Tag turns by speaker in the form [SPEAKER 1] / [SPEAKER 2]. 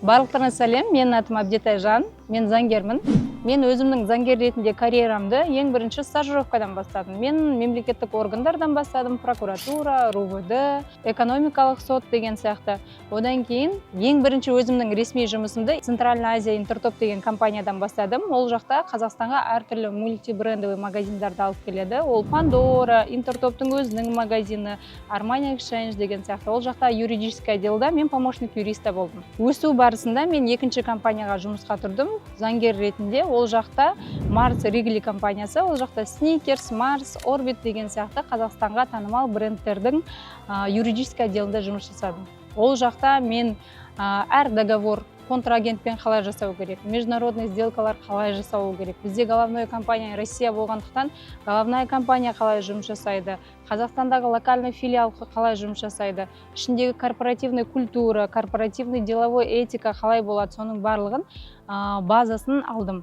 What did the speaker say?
[SPEAKER 1] Барлықтарыңа сәлем, менің атым Абдетай Жан, мен заңгермін. Мен өзімнің заңгер ретінде карьерамды ең бірінші стажировкадан бастадым. Мен мемлекеттік органдардан бастадым, прокуратура, РУВД, экономикалық сот деген сияқты. Одан кейін ең бірінші өзімнің ресми жұмысымды Центральная Азия Интертоп деген компаниядан бастадым. Ол жақта Қазақстанға әртүрлі мультибрендовый магазиндарды алып келеді. Ол Пандора, Интертоптың өзінің магазині, Armani Exchange деген сияқты. Ол жақта юридический отделда мен помощник юриста болдым. Өсу барысында мен екінші компанияға жұмысқа тұрдым, заңгер ретінде. Ол жақта Марс Ригли компаниясы, ол жақта Snickers, Марс, Орбит деген сияқты Қазақстанға танымал брендтердің юридический отделында жұмыс жасадым. Ол жақта мен әр договор контрагентпен қалай жасау керек, международный сделкалар қалай жасау керек. Бізде головной компания Россия болғандықтан, головная компания қалай жұмыс жасайды, Қазақстандағы локальный филиал қалай жұмыс жасайды, ішіндегі корпоративный культура, корпоративный деловой этика қалай болады, соның барлығын базасын алдым.